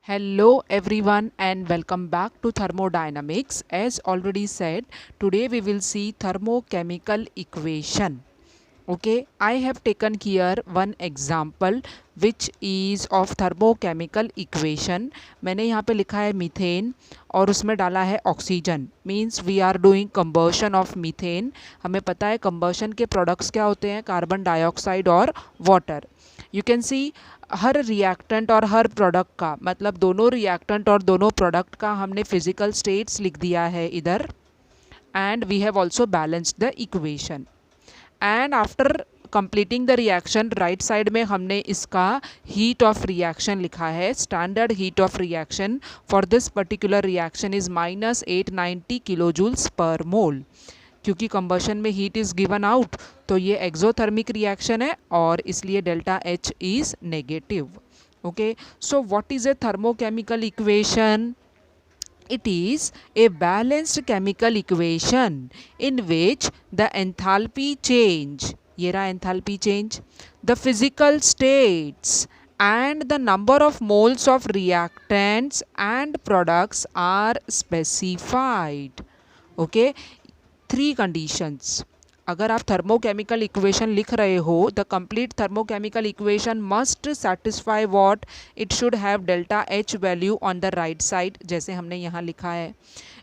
Hello everyone and welcome back to thermodynamics. As already said, today we will see thermochemical equation. Okay, I have taken here one example which is of thermochemical equation. मैंने यहाँ पे लिखा है methane और उसमें डाला है oxygen. Means we are doing combustion of methane. हमें पता है कंबर्शन के प्रोडक्ट्स क्या होते हैं, कार्बन डाइऑक्साइड और वाटर. यू कैन सी हर रिएक्टेंट और हर प्रोडक्ट का, मतलब दोनों रिएक्टेंट और दोनों प्रोडक्ट का हमने फिजिकल स्टेट्स लिख दिया है इधर. And we have also balanced the equation. And after completing the reaction right side में हमने इसका हीट ऑफ रिएक्शन लिखा है. Standard heat of reaction for this particular reaction is -890 kilo joules per mole. क्योंकि कंबशन में heat is given out तो ये exothermic reaction है और इसलिए delta H is negative. Okay, so what is a thermochemical equation? It is a balanced chemical equation in which the enthalpy change, ये रहा enthalpy change, the physical states and the number of moles of reactants and products are specified. Okay, three conditions. अगर आप thermochemical equation लिख रहे हो, the complete thermochemical equation must satisfy what? It should have delta H value on the right side, जैसे हमने यहाँ लिखा है.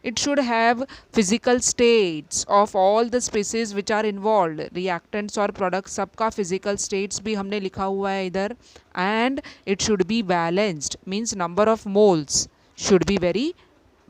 It should have physical states of all the species which are involve, reactants और products सबका physical states भी हमने लिखा हुआ है इधर. And it should be balanced, means number of moles should be very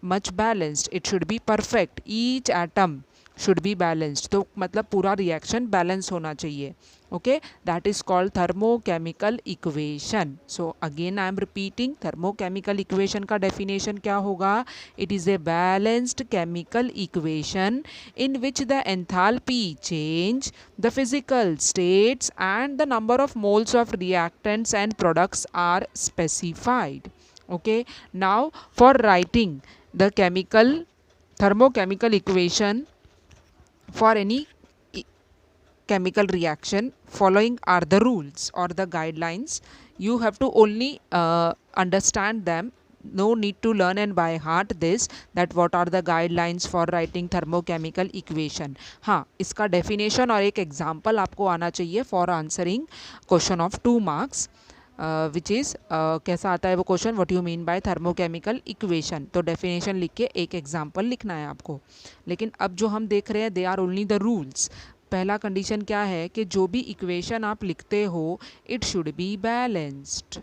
much balanced. It should be perfect, each atom should be balanced. तो मतलब पूरा रिएक्शन बैलेंस होना चाहिए. Okay, that is called thermochemical equation. So again I am repeating, thermochemical equation का definition क्या होगा? It is a balanced chemical equation in which the enthalpy change, the physical states and the number of moles of reactants and products are specified. Okay, now for writing the thermochemical equation for any chemical reaction, following are the rules or the guidelines. You have to only understand them. No need to learn and by heart this, that what are the guidelines for writing thermochemical equation. हाँ, इसका definition और एक example आपको आना चाहिए for answering question of 2 marks. Which is कैसा आता है वो question, what you mean by thermochemical equation. तो डेफिनेशन लिख के एक एग्जांपल लिखना है आपको. लेकिन अब जो हम देख रहे हैं, they are only the rules. पहला कंडीशन क्या है कि जो भी इक्वेशन आप लिखते हो it should be balanced.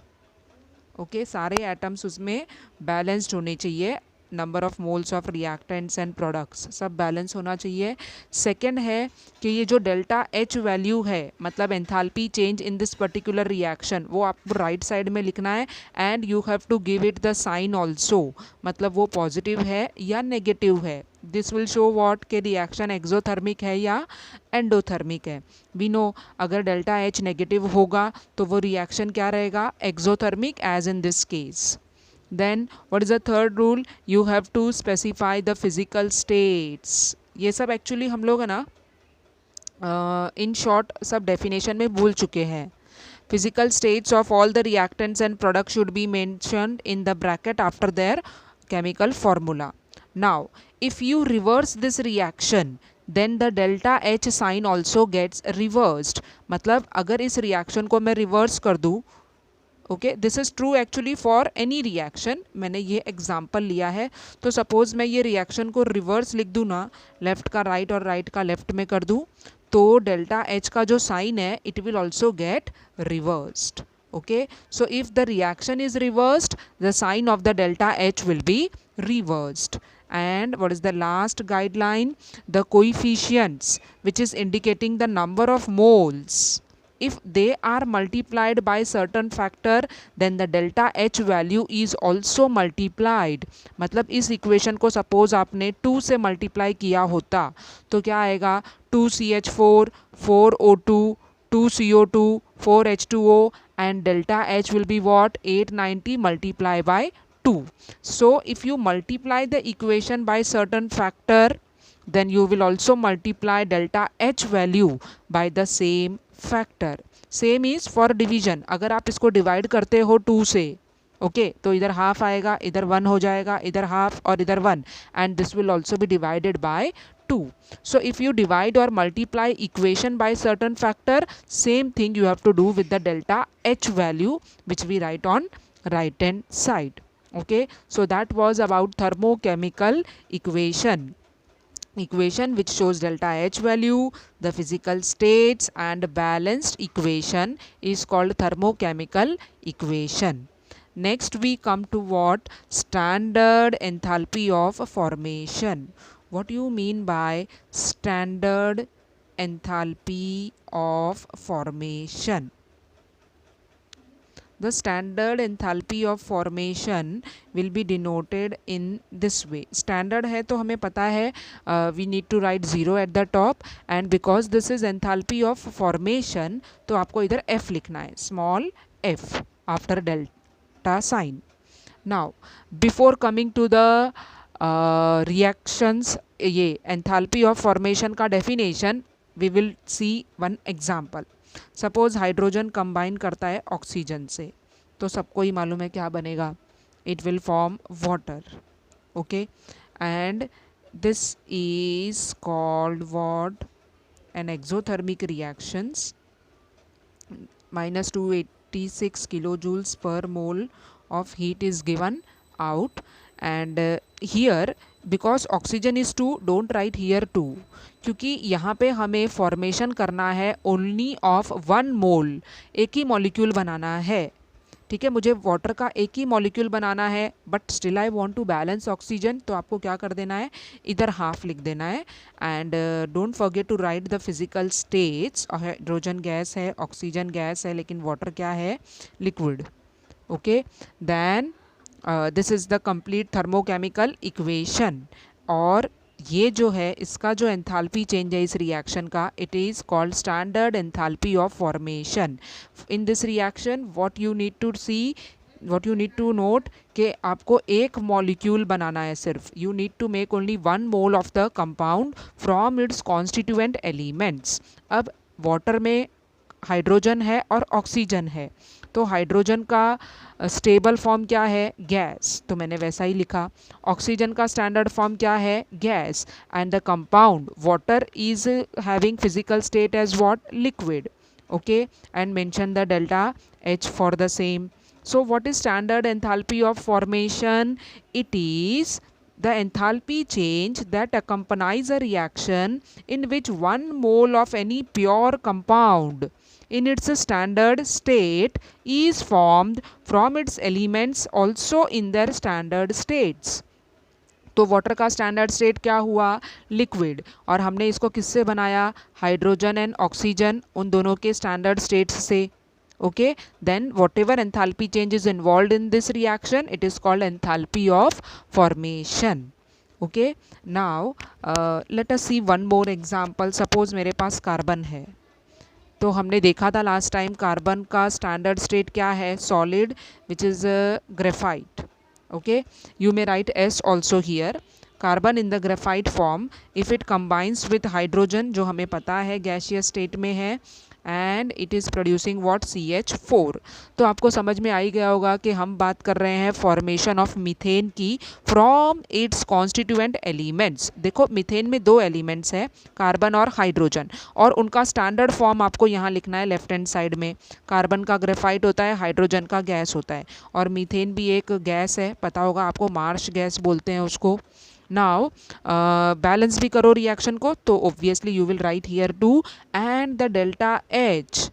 Okay, सारे एटम्स उसमें बैलेंस्ड होने चाहिए. Number of moles of reactants and products सब बैलेंस होना चाहिए. सेकेंड है कि ये जो डेल्टा एच वैल्यू है, मतलब enthalpy change in this particular reaction, वो आपको राइट साइड में लिखना है. And you have to give it the sign also, मतलब वो पॉजिटिव है या नेगेटिव है. दिस विल शो वॉट के रिएक्शन एक्सोथर्मिक है या एंडोथर्मिक है. वी नो अगर डेल्टा एच नेगेटिव होगा तो वो रिएक्शन क्या रहेगा? Exothermic, as in this case. Then what is the third rule? You have to specify the physical states. ये सब एक्चुअली हम लोग है ना इन शॉर्ट सब डेफिनेशन में भूल चुके हैं. Physical states of all the reactants and products should be mentioned in the bracket after their chemical formula. Now if you reverse this reaction then the delta H sign also gets reversed. मतलब अगर इस reaction को मैं reverse कर दूँ, okay, this is true actually for any reaction. मैंने ये example लिया है. तो सपोज़ मैं ये रिएक्शन को रिवर्स लिख दूँ ना, लेफ़्ट का राइट और राइट का लेफ़्ट में कर दूँ, तो डेल्टा एच का जो साइन है it will also get reversed. Okay, so if the reaction is reversed the sign of the delta H will be reversed. And what is the last guideline? The coefficients which is indicating the number of moles, if they are multiplied by certain factor then the delta H value is also multiplied. मतलब इस equation को suppose आपने 2 से multiply किया होता तो क्या आएगा? 2CH4, 4O2, 2CO2, 4H2O and delta H will be what? 890 multiplied by 2. So if you multiply the equation by certain factor then you will also multiply delta H value by the same factor. Same is for division. अगर आप इसको divide करते हो 2 से okay तो इधर half आएगा, इधर 1 हो जाएगा, इधर हाफ और इधर 1, and this will also be divided by 2. So if you divide or multiply equation by certain factor, same thing you have to do with the delta H value, which we write on right hand side. Okay, so that was about thermochemical equation which shows delta H value, the physical states, and balanced equation is called thermochemical equation. Next we come to what? Standard enthalpy of formation. What do you mean by standard enthalpy of formation? The standard enthalpy of formation will be denoted in this way. Standard है तो हमें पता है we need to write 0 at the top, and because this is enthalpy of formation तो आपको इधर F लिखना है, small f after delta sign. Now before coming to the reactions, ये enthalpy of formation का definition, we will see one example. Suppose hydrogen combine करता है oxygen से, तो सबको ही मालूम है क्या बनेगा, it will form water. Okay, and this is called what? An exothermic reactions. -286 kilojoules per mole of heat is given out, and here because oxygen is 2, don't write here 2, क्योंकि यहाँ पे हमें फॉर्मेशन करना है ओनली ऑफ 1 मोल, एक ही molecule बनाना है. ठीक है, मुझे वाटर का एक ही मॉलिक्यूल बनाना है, but still I want to balance oxygen, तो आपको क्या कर देना है, इधर हाफ लिख देना है. And don't forget to write the physical states. Hydrogen gas है, ऑक्सीजन गैस है, लेकिन वाटर क्या है, liquid. Okay, then this is the complete thermochemical equation. और ये जो है इसका जो एंथैल्पी चेंज है इस रिएक्शन का, it is called standard enthalpy of formation. In this reaction what you need to see, what you need to note कि आपको एक मॉलिक्यूल बनाना है सिर्फ. You need to make only 1 mole of the compound from its constituent elements. अब water में hydrogen है और ऑक्सीजन है, तो हाइड्रोजन का स्टेबल फॉर्म क्या है, गैस, तो मैंने वैसा ही लिखा. ऑक्सीजन का स्टैंडर्ड फॉर्म क्या है, gas, and the compound water is having physical state as what, liquid. Okay, and mention the delta H for the same. So what is standard enthalpy of formation? It is the enthalpy change that accompanies a reaction in which 1 mole of any pure compound in its standard state is formed from its elements also in their standard states. तो water का standard state क्या हुआ, liquid, और हमने इसको किससे बनाया, hydrogen and oxygen, उन दोनों के स्टैंडर्ड स्टेट्स से. Okay, then whatever enthalpy change is involved in this reaction, it is called enthalpy of formation. Okay, now let us see one more example. Suppose मेरे पास कार्बन है, तो हमने देखा था लास्ट टाइम कार्बन का standard state क्या है, solid, which is graphite. Okay, you may right S also here. Carbon in the graphite form, if it combines with hydrogen, जो हमें पता है गैसियस स्टेट में है, and it is producing what, CH4. तो आपको समझ में आ ही गया होगा कि हम बात कर रहे हैं फॉर्मेशन ऑफ मीथेन की फ्रॉम इट्स कॉन्स्टिट्यूएंट एलिमेंट्स. देखो मीथेन में 2 एलिमेंट्स हैं, कार्बन और हाइड्रोजन, और उनका स्टैंडर्ड फॉर्म आपको यहाँ लिखना है लेफ्ट हैंड साइड में. कार्बन का ग्रेफाइट होता है, हाइड्रोजन का गैस होता है, और मीथेन भी एक गैस है, पता होगा आपको, मार्श गैस बोलते हैं उसको. नाउ बैलेंस भी करो रिएक्शन को, तो obviously you will write here 2, and the delta H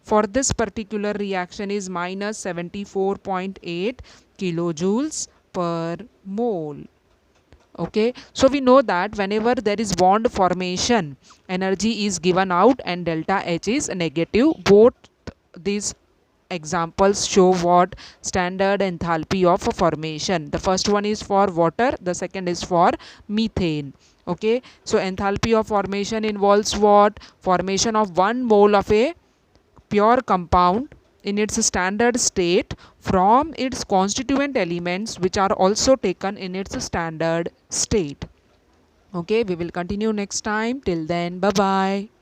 for this particular reaction is -74.8 kilojoules per mole. Okay, so we know that whenever there is bond formation, energy is given out and delta H is negative. Both these examples show what, standard enthalpy of formation. The first one is for water, the second is for methane. Okay, so enthalpy of formation involves what, formation of 1 mole of a pure compound in its standard state from its constituent elements which are also taken in its standard state. Okay, we will continue next time. Till then, bye bye.